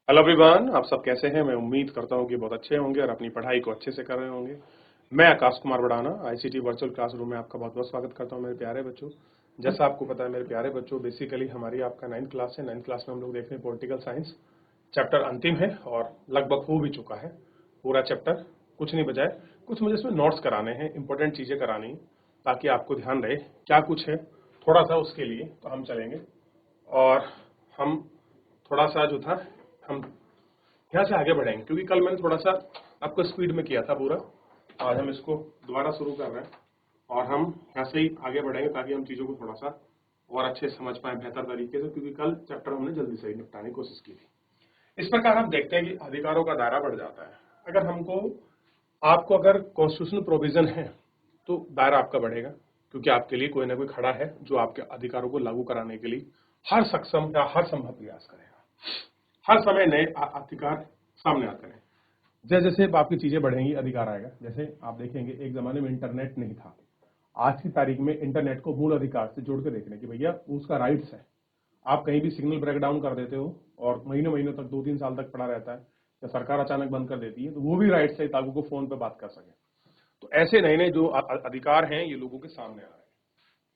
Hello everyone, आप सब कैसे हैं? मैं उम्मीद करता हूं कि बहुत अच्छे होंगे और अपनी पढ़ाई को अच्छे से कर रहे होंगे। मैं आकाश कुमार बड़ाना आईसीटी वर्चुअल क्लासरूम में आपका बहुत बहुत स्वागत करता हूं मेरे प्यारे बच्चों। जैसा आपको पता है मेरे प्यारे बच्चों, बेसिकली हमारी आपका 9th क्लास है। 9th क्लास में हम लोग देख रहे हैं पॉलिटिकल साइंस चैप्टर अंतिम है और लगभग हो भी चुका है पूरा चैप्टर। कुछ नहीं बजाय कुछ मुझे इसमें नोट्स कराने हैं, इंपॉर्टेंट चीजें करानी है ताकि आपको ध्यान रहे क्या कुछ है। थोड़ा सा उसके लिए तो हम चलेंगे और हम थोड़ा सा जो था हम यहाँ से आगे बढ़ेंगे, क्योंकि कल मैंने थोड़ा सा आपको स्पीड में किया था पूरा। आज हम इसको दोबारा शुरू कर रहे हैं और हम यहाँ से ही आगे बढ़ेंगे ताकि हम चीज़ों को थोड़ा सा और अच्छे से समझ पाए बेहतर तरीके से, क्योंकि कल चैप्टर हमने जल्दी से ही निपटाने की कोशिश की थी। इस प्रकार हम देखते हैं कि अधिकारों का दायरा बढ़ जाता है। अगर हमको आपको अगर कॉन्स्टिट्यूशनल प्रोविजन है तो दायरा आपका बढ़ेगा, क्योंकि आपके लिए कोई ना कोई खड़ा है जो आपके अधिकारों को लागू कराने के लिए हर सक्षम या हर संभव प्रयास करेगा। हर समय नए अधिकार सामने आते हैं। जैसे जैसे आपकी चीजें बढ़ेंगी अधिकार आएगा। जैसे आप देखेंगे एक जमाने में इंटरनेट नहीं था, आज की तारीख में इंटरनेट को मूल अधिकार से जोड़ के देखने की भैया उसका राइट्स है। आप कहीं भी सिग्नल ब्रेक डाउन कर देते हो और महीनों महीनों तक 2-3 साल तक पड़ा रहता है, या सरकार अचानक बंद कर देती है, तो वो भी राइट्स है ताकि वो फोन पे बात कर सके। तो ऐसे नए नए जो अधिकार हैं ये लोगों के सामने आ रहे हैं।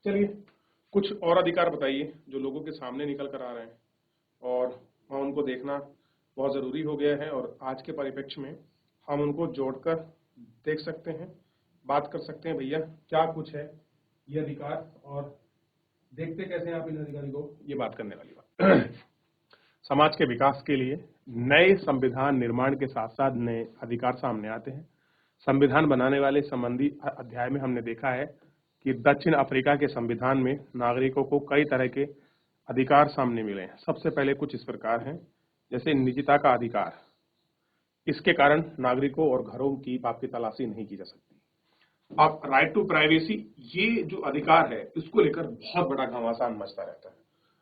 चलिए कुछ और अधिकार बताइए जो लोगों के सामने निकल कर आ रहे हैं और वहाँ उनको देखना बहुत ज़रूरी हो गया है, और आज के परिप्रेक्ष्य में हम उनको जोड़कर देख सकते हैं, बात कर सकते हैं भैया क्या कुछ है ये अधिकार, और देखते कैसे हैं आप इन अधिकारी को, ये बात करने वाली बात। समाज के विकास के लिए नए संविधान निर्माण के साथ साथ नए अधिकार सामने आते हैं। संविधान बनाने वाले संबंधी अध्याय में हमने देखा है कि दक्षिण अफ्रीका के संविधान में नागरिकों को कई तरह के अधिकार सामने मिले हैं। सबसे पहले कुछ इस प्रकार हैं, जैसे निजता का अधिकार। इसके कारण नागरिकों और घरों की आपकी तलाशी नहीं की जा सकती। अब राइट टू प्राइवेसी, ये जो अधिकार है इसको लेकर बहुत बड़ा घमासान मचता रहता है।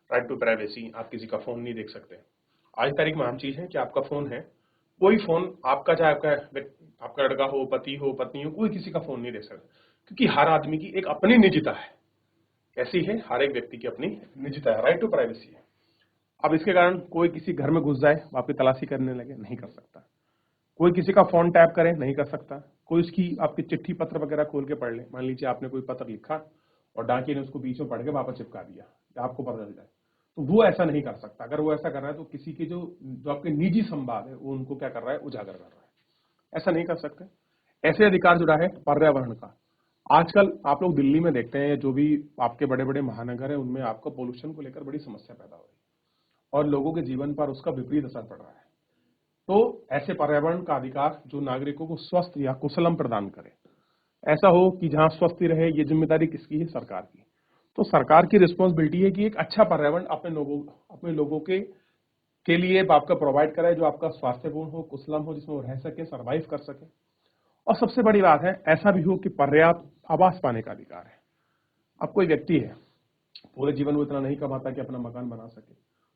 राइट टू प्राइवेसी, आप किसी का फोन नहीं देख सकते। आज तारीख में आम चीज है कि आपका फोन है, कोई फोन आपका, चाहे आपका लड़का हो, पति हो, पत्नी हो, कोई किसी का फोन नहीं देख सकता, क्योंकि हर आदमी की एक अपनी निजता है। कैसी है? हर एक व्यक्ति की अपनी निजता है, राइट टू प्राइवेसी है। अब इसके कारण कोई किसी घर में घुस जाए, आपकी तलाशी करने लगे, नहीं कर सकता। कोई किसी का फोन टैप करे, नहीं कर सकता। कोई उसकी आपकी चिट्ठी पत्र वगैरह खोल के पढ़ ले, मान लीजिए आपने कोई पत्र लिखा और डाकिये ने उसको बीच में पढ़ के वापस चिपका दिया, आपको पता चल जाए, तो वो ऐसा नहीं कर सकता। अगर वो ऐसा कर रहा है तो किसी के जो जो आपके निजी संवाद है वो उनको क्या कर रहा है, उजागर कर रहा है। ऐसा नहीं कर सकते। ऐसे अधिकार जुड़ा है पर्यावरण का। आजकल आप लोग दिल्ली में देखते हैं, जो भी आपके बड़े बड़े महानगर है उनमें आपको पोल्यूशन को लेकर बड़ी समस्या पैदा हो रही है और लोगों के जीवन पर उसका विपरीत असर पड़ रहा है। तो ऐसे पर्यावरण का अधिकार जो नागरिकों को स्वस्थ या कुशलम प्रदान करे, ऐसा हो कि जहां स्वस्थ रहे, ये जिम्मेदारी किसकी है? सरकार की। तो सरकार की रिस्पॉन्सिबिलिटी है कि एक अच्छा पर्यावरण अपने लोगों के लिए आपका प्रोवाइड कराए, जो आपका स्वास्थ्यपूर्ण हो, कुशलम हो, जिसमें वो रह सके, सर्वाइव कर सके। और सबसे बड़ी बात है, ऐसा भी हो कि पर्याप्त आवास पाने का अधिकार है। अब कोई व्यक्ति है, पूरे जीवन वो इतना नहीं कमाता कि अपना मकान बना सके,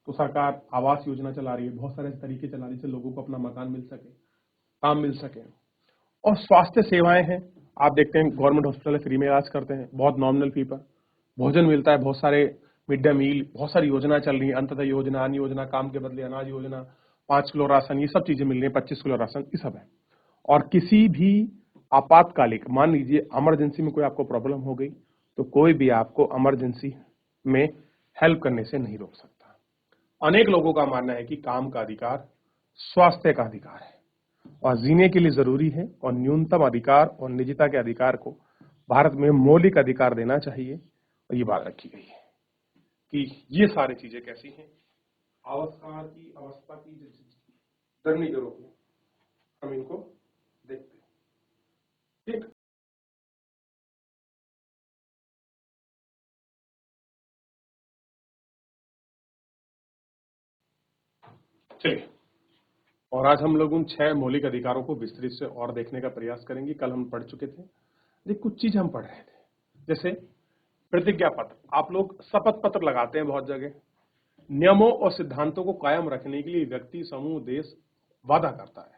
तो सरकार आवास योजना चला रही है, बहुत सारे तरीके चला रही है जिससे लोगों को अपना मकान मिल सके, काम मिल सके। और स्वास्थ्य सेवाएं हैं, आप देखते हैं गवर्नमेंट हॉस्पिटल फ्री में इलाज करते हैं, बहुत नॉमिनल फी पर भोजन मिलता है, बहुत सारे मिड डे मील, बहुत सारी योजना चल रही है, अंत्योदय योजना, अन्य योजना, काम के बदले अनाज योजना, 5 किलो राशन, ये सब चीजें मिल रही है, 25 किलो राशन, ये सब है। और किसी भी आपातकालिक, मान लीजिए इमरजेंसी में कोई आपको प्रॉब्लम हो गई, तो कोई भी आपको इमरजेंसी में हेल्प करने से नहीं रोक सकता। अनेक लोगों का मानना है कि काम का अधिकार स्वास्थ्य का अधिकार है और जीने के लिए जरूरी है, और न्यूनतम अधिकार और निजता के अधिकार को भारत में मौलिक अधिकार देना चाहिए। और ये बात रखी गई है कि ये सारी चीजें कैसी हैं, अवस्था की जर्नी के रूप में हम इनको देखते हैं। ठीक, चलिए, और आज हम लोग उन 6 मौलिक अधिकारों को विस्तृत से और देखने का प्रयास करेंगे। कल हम पढ़ चुके थे, लेकिन कुछ चीज हम पढ़ रहे थे, जैसे प्रतिज्ञा पत्र। आप लोग शपथ पत्र लगाते हैं बहुत जगह। नियमों और सिद्धांतों को कायम रखने के लिए व्यक्ति, समूह, देश वादा करता है।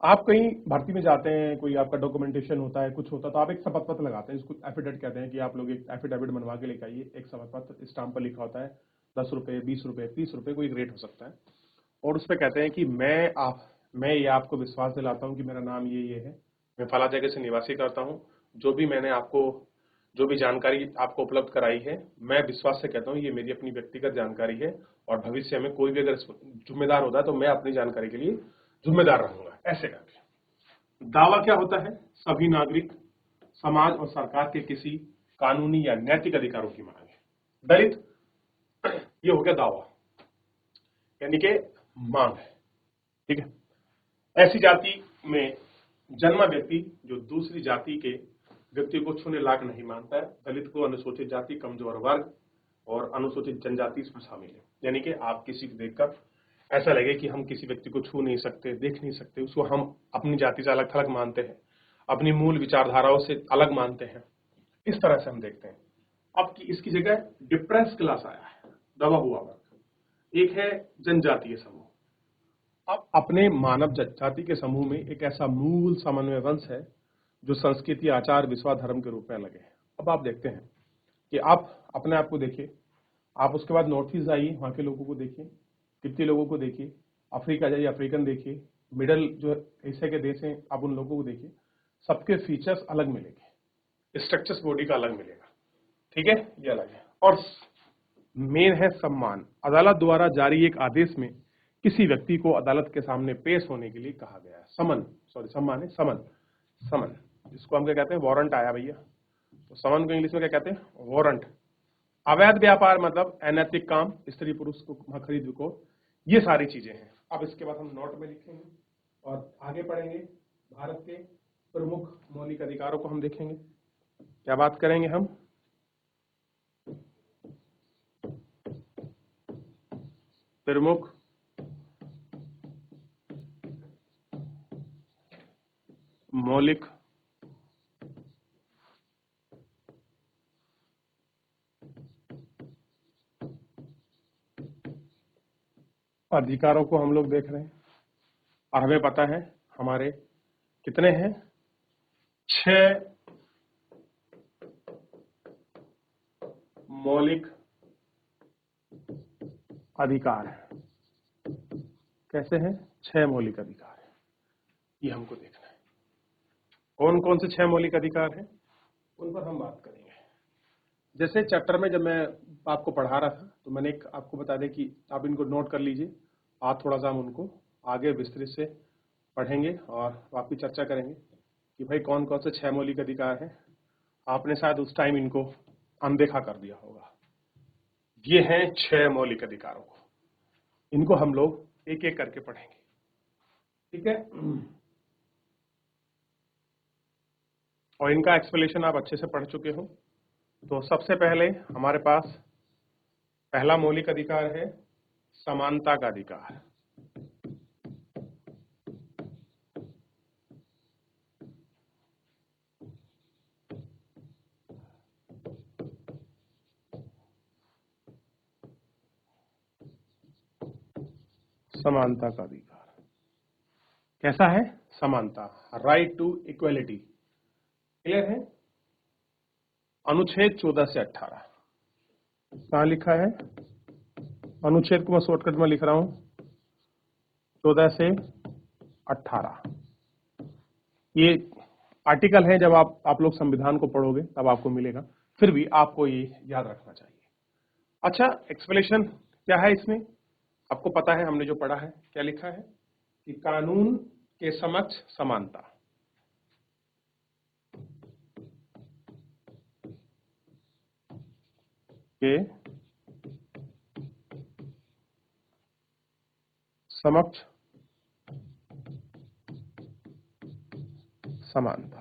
आप कहीं भर्ती में जाते हैं, कोई आपका डॉक्यूमेंटेशन होता है, कुछ होता है, तो आप एक शपथ पत्र लगाते हैं, इसको एफिडेविट कहते हैं, कि आप लोग एक एफिडेविट बनवा के लेके आइए। एक शपथ पत्र, स्टाम्प पर लिखा होता है, 10 रुपए, 20 रुपए, 30 रुपए, कोई रेट हो सकता है। और उस पर कहते हैं कि मैं ये आपको विश्वास दिलाता हूं कि मेरा नाम ये है, मैं फला जगह से निवासी करता हूं, जो भी जानकारी आपको उपलब्ध कराई है, मैं विश्वास से कहता हूं ये मेरी अपनी व्यक्तिगत जानकारी है, और भविष्य में कोई भी अगर जिम्मेदार होता है तो मैं अपनी जानकारी के लिए जिम्मेदार रहूंगा, ऐसे करके। दावा क्या होता है? सभी नागरिक, समाज और सरकार के किसी कानूनी या नैतिक अधिकारों की मांग है। दलित, ये हो गया दावा, यानी कि मांग है, ठीक है। ऐसी जाति में जन्मा व्यक्ति जो दूसरी जाति के व्यक्ति को छूने लायक नहीं मानता है। दलित को अनुसूचित जाति, कमजोर वर्ग और अनुसूचित जनजाति इसमें शामिल है। यानी कि आप किसी को देखकर ऐसा लगे कि हम किसी व्यक्ति को छू नहीं सकते, देख नहीं सकते, उसको हम अपनी जाति से अलग थलग मानते हैं, अपनी मूल विचारधाराओं से अलग मानते हैं, इस तरह से हम देखते हैं। अब इसकी जगह डिप्रेस क्लास आया है, दबा हुआ वर्ग। एक है जनजातीय समूह। अब अपने मानव जाति के समूह में एक ऐसा मूल समन्वय वंश है जो संस्कृति, आचार, विश्वास, धर्म के रूप में अलग है। अब आप देखते हैं कि आप अपने आप को देखिए, आप उसके बाद नॉर्थ ईस्ट जाइए, वहां के लोगों को देखिए, तिब्बती लोगों को देखिए, अफ्रीका जाइए, अफ्रीकन देखिए, मिडल जो एशिया के देश हैं, आप उन लोगों को देखिए, सबके फीचर्स अलग मिलेंगे, स्ट्रक्चर्स बॉडी का अलग मिलेगा, ठीक है, ये अलग है। और मेन है सम्मान। अदालत द्वारा जारी एक आदेश में किसी व्यक्ति को अदालत के सामने पेश होने के लिए कहा गया है। सम्मान है, समन, जिसको हम क्या कहते हैं, वारंट आया भैया, तो समन को इंग्लिश में क्या कहते हैं, वारंट। अवैध व्यापार मतलब अनैतिक काम, स्त्री पुरुष को खरीद को, ये सारी चीजें हैं। अब इसके बाद हम नोट में लिखेंगे और आगे पढ़ेंगे। भारत के प्रमुख मौलिक अधिकारों को हम देखेंगे। क्या बात करेंगे हम? प्रमुख मौलिक अधिकारों को हम लोग देख रहे हैं, और हमें पता है हमारे कितने हैं, 6 मौलिक अधिकार है। कैसे हैं? 6 मौलिक अधिकार है, ये हमको देखना है। कौन कौन से 6 मौलिक अधिकार हैं, उन पर हम बात करेंगे। जैसे चैप्टर में जब मैं आपको पढ़ा रहा था तो मैंने एक आपको बता दें कि आप इनको नोट कर लीजिए, आज थोड़ा सा हम उनको आगे विस्तृत से पढ़ेंगे और वापस चर्चा करेंगे कि भाई कौन कौन से 6 मौलिक अधिकार हैं। आपने शायद उस टाइम इनको अनदेखा कर दिया होगा। ये हैं 6 मौलिक अधिकारों को, इनको हम लोग एक एक करके पढ़ेंगे, ठीक है। और इनका एक्सप्लेनेशन आप अच्छे से पढ़ चुके हो। तो सबसे पहले हमारे पास पहला मौलिक अधिकार है समानता का अधिकार। समानता का अधिकार कैसा है? समानता, राइट टू इक्वलिटी, क्लियर है। अनुच्छेद 14 से 18 कहां लिखा है? अनुच्छेद को मैं शॉर्टकट में लिख रहा हूं, 14 से 18। ये आर्टिकल है, जब आप लोग संविधान को पढ़ोगे तब आपको मिलेगा, फिर भी आपको ये याद रखना चाहिए। अच्छा, एक्सप्लेनेशन क्या है इसमें? आपको पता है, हमने जो पढ़ा है क्या लिखा है कि कानून के समक्ष समानता, के समक्ष समानता,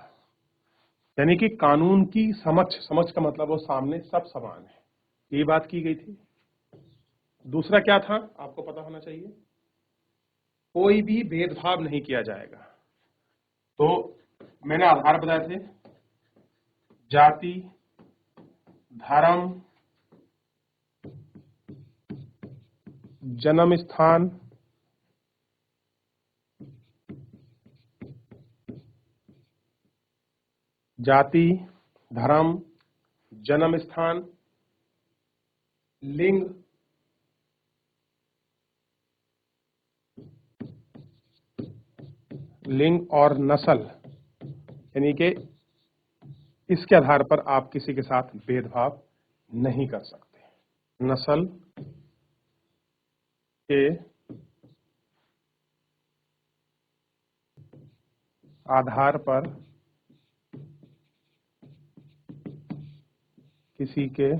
यानी कि कानून की समक्ष का मतलब वो सामने सब समान है, ये बात की गई थी। दूसरा क्या था, आपको पता होना चाहिए, कोई भी भेदभाव नहीं किया जाएगा। तो मैंने आधार बताए थे, जाति, धर्म, जन्म स्थान, जाति, धर्म, जन्म स्थान, लिंग, लिंग और नस्ल, यानी कि इसके आधार पर आप किसी के साथ भेदभाव नहीं कर सकते। नस्ल के आधार पर किसी के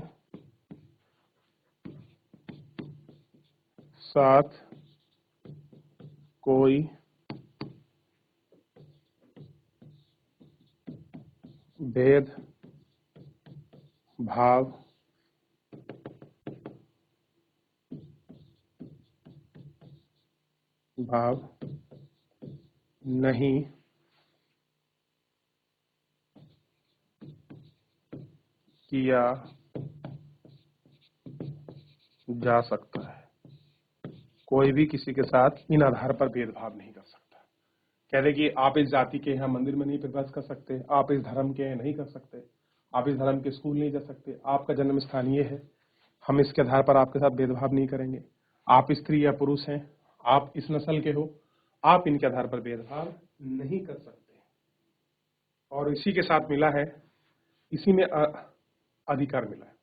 साथ कोई भेद भाव नहीं किया जा सकता है। कोई भी किसी के साथ इन आधार पर भेदभाव नहीं कर सकता। कह रहे कि आप इस जाति के हैं, मंदिर में नहीं प्रवेश कर सकते, आप इस धर्म के हैं, नहीं कर सकते, आप इस धर्म के स्कूल नहीं जा सकते, आपका जन्म स्थान ये है, हम इसके आधार पर आपके साथ भेदभाव नहीं करेंगे। आप स्त्री या पुरुष हैं, आप इस नस्ल के हो, आप इनके आधार पर भेदभाव नहीं कर सकते। और इसी के साथ मिला है, इसी में अधिकार मिला है।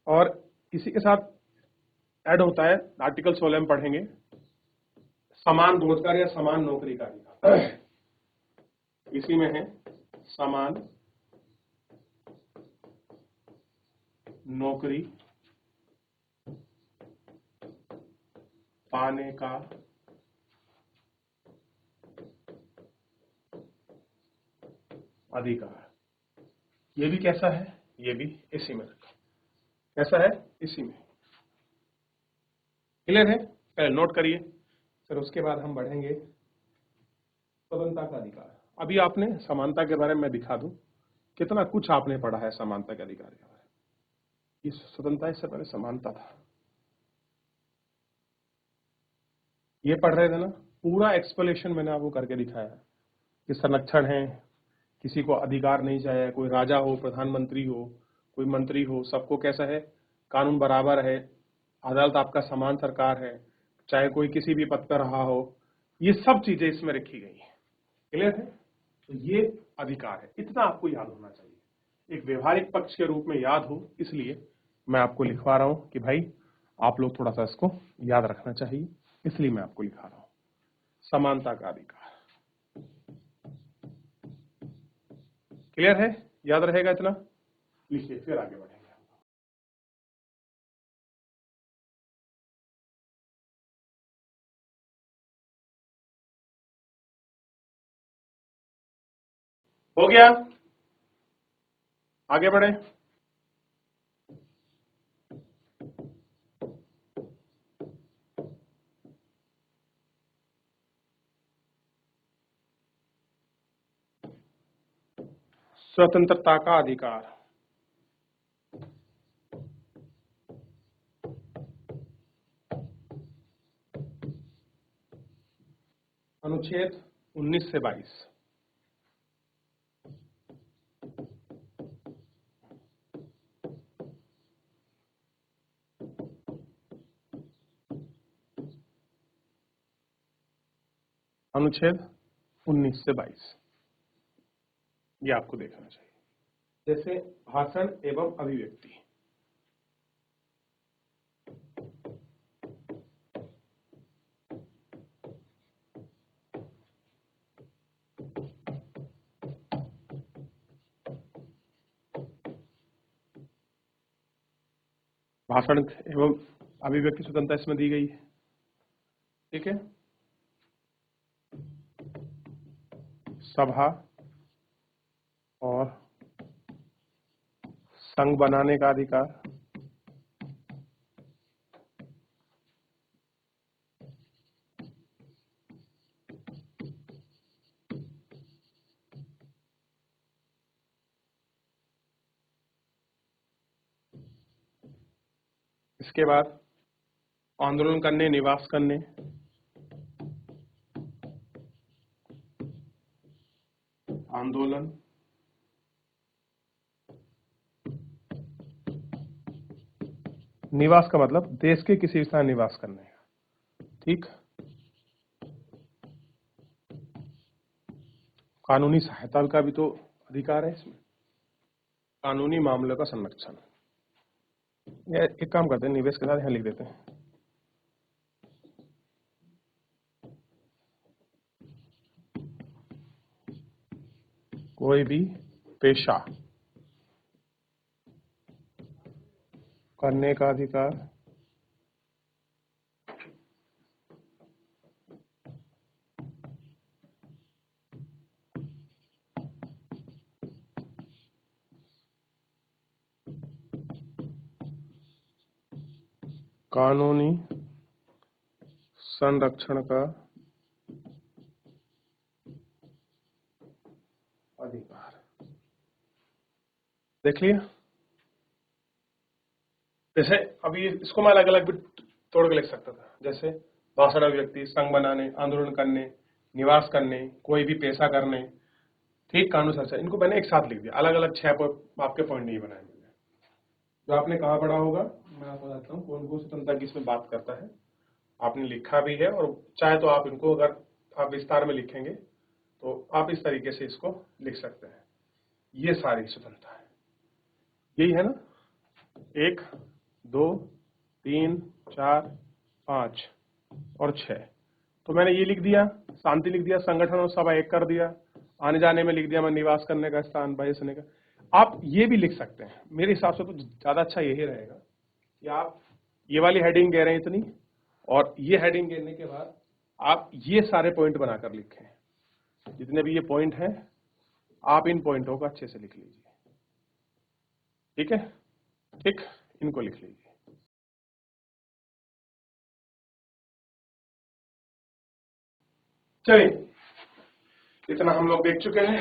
और इसी के साथ ऐड होता है, आर्टिकल 16 में पढ़ेंगे, समान रोजगार या समान नौकरी का अधिकार। इसी में है समान नौकरी पाने का अधिकार। ये भी कैसा है, ये भी इसी में रखा। कैसा है, इसी में। क्लियर है, पहले नोट करिए, फिर उसके बाद हम बढ़ेंगे स्वतंत्रता का अधिकार। अभी आपने समानता के बारे में मैं दिखा दूं, कितना कुछ आपने पढ़ा है समानता के अधिकार के बारे में। ये स्वतंत्रता, इससे पहले समानता था, ये पढ़ रहे थे ना, पूरा एक्सप्लेनेशन मैंने आपको करके दिखाया है कि संरक्षण है, किसी को अधिकार नहीं चाहिए, कोई राजा हो, प्रधानमंत्री हो, कोई मंत्री हो, सबको कैसा है, कानून बराबर है, अदालत आपका समान सरकार है, चाहे कोई किसी भी पद पर रहा हो, ये सब चीजें इसमें रखी गई है। क्लियर है, तो ये अधिकार है, इतना आपको याद होना चाहिए, एक व्यवहारिक पक्ष के रूप में याद हो, इसलिए मैं आपको लिखवा रहा हूं कि भाई आप लोग थोड़ा सा इसको याद रखना चाहिए, इसलिए मैं आपको लिखा रहा हूं समानता का अधिकार। क्लियर है, याद रहेगा इतना, लिखिए, फिर आगे बढ़ेंगे। हो गया, आगे बढ़े। स्वतंत्रता का अधिकार। अनुच्छेद 19 से 22। अनुच्छेद 19 से 22, ये आपको देखना चाहिए। जैसे भाषण एवं अभिव्यक्ति, भाषण एवं अभिव्यक्ति स्वतंत्रता इसमें दी गई है। ठीक है, सभा और संघ बनाने का अधिकार, इसके बाद आंदोलन करने, निवास करने, आंदोलन निवास का मतलब देश के किसी भी स्थान निवास करने का। ठीक, कानूनी सहायता का भी तो अधिकार है इसमें, कानूनी मामलों का संरक्षण। एक काम करते हैं, निवेश के साथ यहाँ लिख देते हैं, कोई भी पेशा करने का अधिकार कानूनी संरक्षण का अधिकार। देख लिया। जैसे अभी इसको मैं अलग अलग भी तोड़ के लिख सकता था, जैसे भाषण अभिव्यक्ति, संघ बनाने, आंदोलन करने, निवास करने, कोई भी पेशा करने, ठीक, कानून संरक्षण, इनको मैंने एक साथ लिख दिया। अलग अलग 6 आपके पॉइंट नहीं बनाए मैंने। जो आपने कहाँ पढ़ा होगा, मैं आपको बताता हूँ कौन कौन स्वतंत्रता की इसमें बात करता है, आपने लिखा भी है, और चाहे तो आप इनको अगर आप विस्तार में लिखेंगे तो आप इस तरीके से इसको लिख सकते हैं। ये सारी स्वतंत्रता है, यही है ना, 1 2 3 4 5 और 6। तो मैंने ये लिख दिया, शांति लिख दिया, संगठन और सभा एक कर दिया, आने जाने में लिख दिया मैं निवास करने का स्थान, बहिष्ने का। आप ये भी लिख सकते हैं, मेरे हिसाब से तो ज्यादा अच्छा यही रहेगा कि आप ये वाली हेडिंग दे रहे हैं इतनी, और ये हेडिंग देने के बाद आप ये सारे पॉइंट बनाकर लिखें, जितने भी ये पॉइंट हैं आप इन पॉइंटों को अच्छे से लिख लीजिए, ठीक है, ठीक, इनको लिख लीजिए। चलिए, इतना हम लोग देख चुके हैं,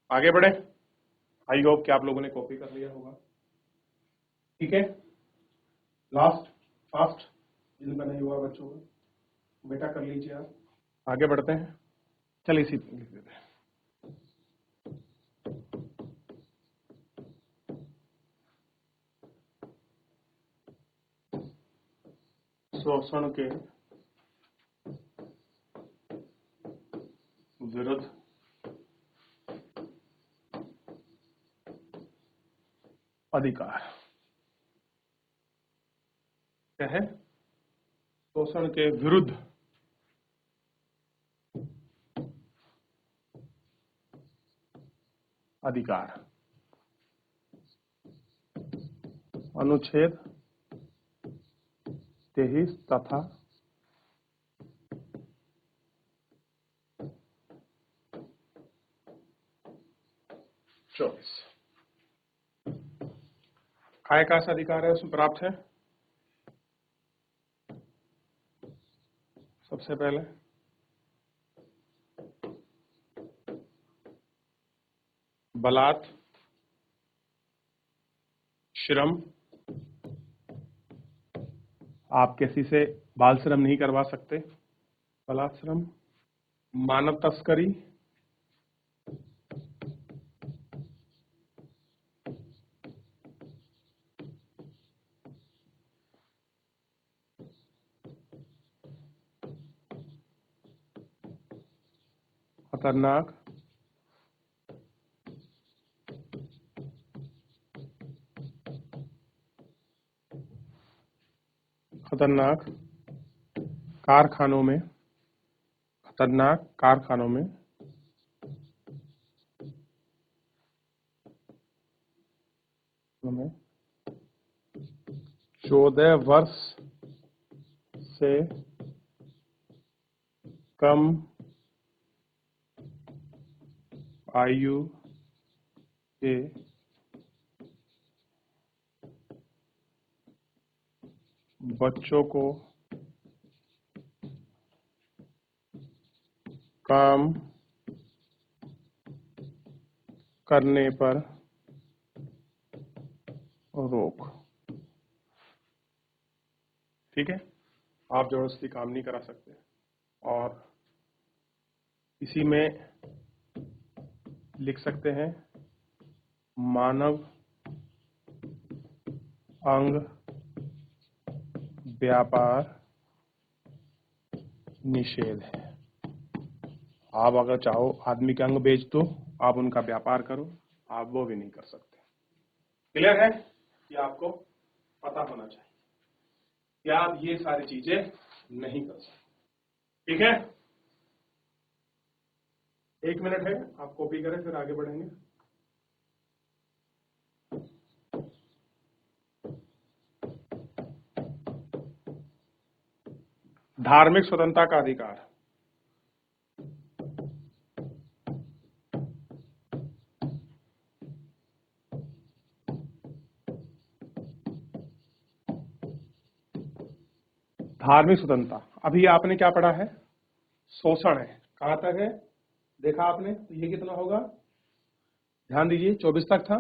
आगे बढ़े। आई होप कि आप लोगों ने कॉपी कर लिया होगा, ठीक है। लास्ट फास्ट, जिनका नहीं हुआ बच्चों का बेटा कर लीजिए आप। आगे बढ़ते हैं, चलिए इसी पे लिख देते हैं। शोषण के विरुद्ध अधिकार। क्या है? शोषण के विरुद्ध अधिकार, अनुच्छेद 23 तथा 24। काय का सा अधिकार है उसमें प्राप्त है? सबसे पहले बलात् श्रम, आप किसी से बाल श्रम नहीं करवा सकते, बलात् श्रम, मानव तस्करी, खतरनाक खतरनाक कारखानों में, खतरनाक कारखानों में हमें 14 वर्ष से कम आयु के बच्चों को काम करने पर रोक। ठीक है, आप जबरदस्ती काम नहीं करा सकते। और इसी में लिख सकते हैं मानव अंग व्यापार निषेध है। आप अगर चाहो आदमी के अंग बेच दो, आप उनका व्यापार करो, आप वो भी नहीं कर सकते। क्लियर है? ये आपको पता होना चाहिए कि आप ये सारी चीजें नहीं कर सकते। ठीक है, 1 मिनट है, आप कॉपी करें फिर आगे बढ़ेंगे। धार्मिक स्वतंत्रता का अधिकार। धार्मिक स्वतंत्रता, अभी आपने क्या पढ़ा है? शोषण है। कहां तक है देखा आपने? तो ये कितना होगा, ध्यान दीजिए, 24 तक था।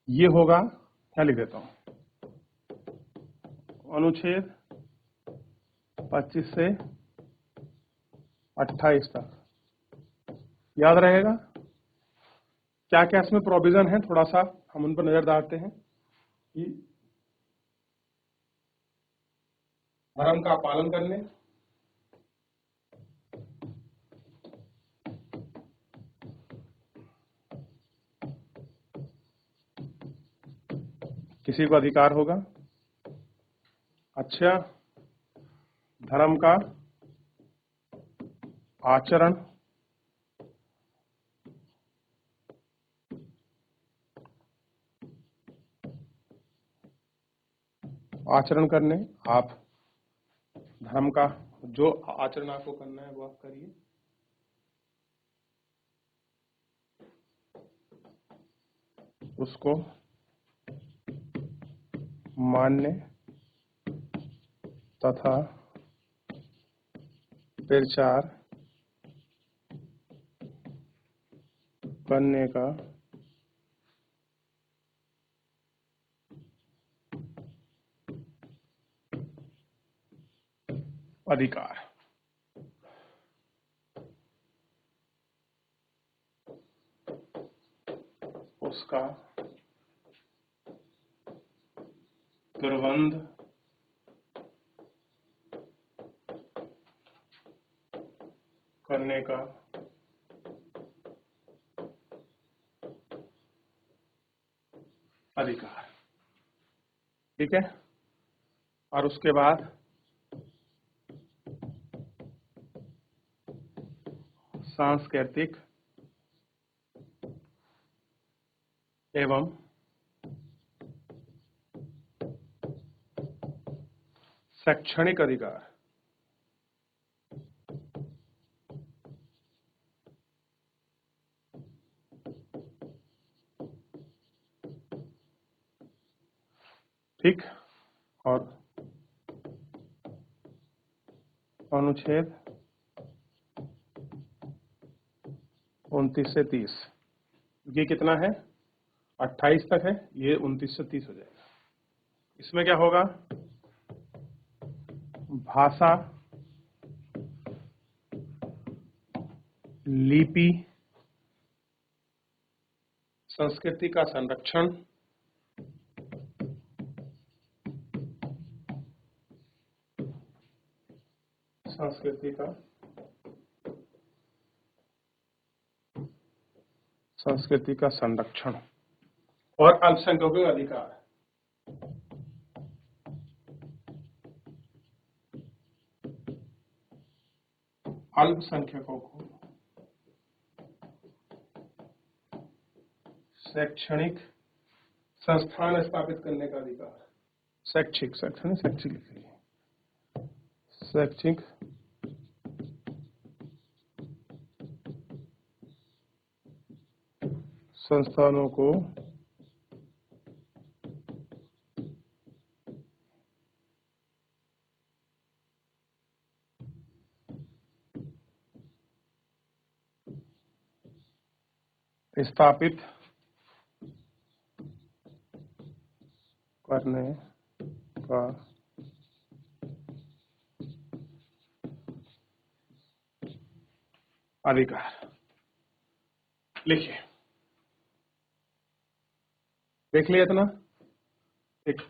ये होगा, क्या लिख देता हूं, अनुच्छेद 25 से 28 तक। याद रहेगा? क्या क्या इसमें प्रोविजन है, थोड़ा सा हम उन पर नजर डालते हैं कि धर्म का पालन करने, किसी को अधिकार होगा। अच्छा, धर्म का आचरण, आचरण करने, आप धर्म का जो आचरण आपको करना है वो आप करिए। उसको मानने तथा प्रचार करने का अधिकार। उसका प्रबंध करने का अधिकार। ठीक है, और उसके बाद सांस्कृतिक एवं शैक्षणिक अधिकार। ठीक, और अनुच्छेद 29 से 30, ये कितना है, 28 तक है, ये 29 से 30 हो जाएगा। इसमें क्या होगा, भाषा, लिपि, संस्कृति का संरक्षण, संस्कृति का संरक्षण, और अल्पसंख्यकों के अधिकार। अल्पसंख्यकों को शैक्षणिक संस्थान स्थापित करने का अधिकार। शैक्षिक, शैक्षणिक, शैक्षिक लिख लीजिए, शैक्षिक संस्थानों को स्थापित करने का अधिकार। लिखिए, देख लिया इतना। एक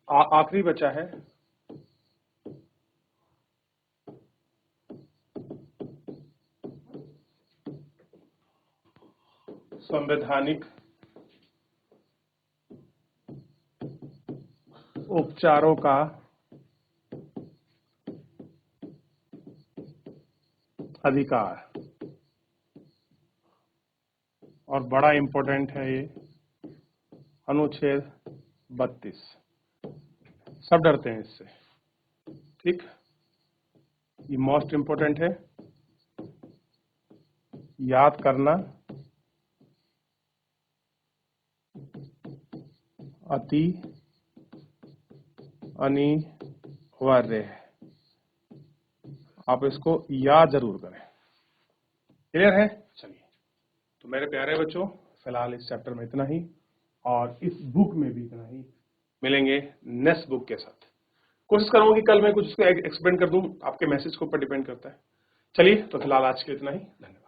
आखिरी बचा है, संवैधानिक उपचारों का अधिकार, और बड़ा इंपॉर्टेंट है ये अनुच्छेद 32। सब डरते हैं इससे, ठीक। ये मोस्ट इंपॉर्टेंट है, याद करना अति अनिवार्य है। आप इसको याद जरूर करें। क्लियर है? चलिए, तो मेरे प्यारे बच्चों फिलहाल इस चैप्टर में इतना ही, और इस बुक में भी इतना ही। मिलेंगे नेक्स्ट बुक के साथ। कोशिश करूंगा कि कल मैं कुछ उसको एक्सप्लेन कर दूं, आपके मैसेज के ऊपर डिपेंड करता है। चलिए, तो फिलहाल आज के इतना ही। धन्यवाद।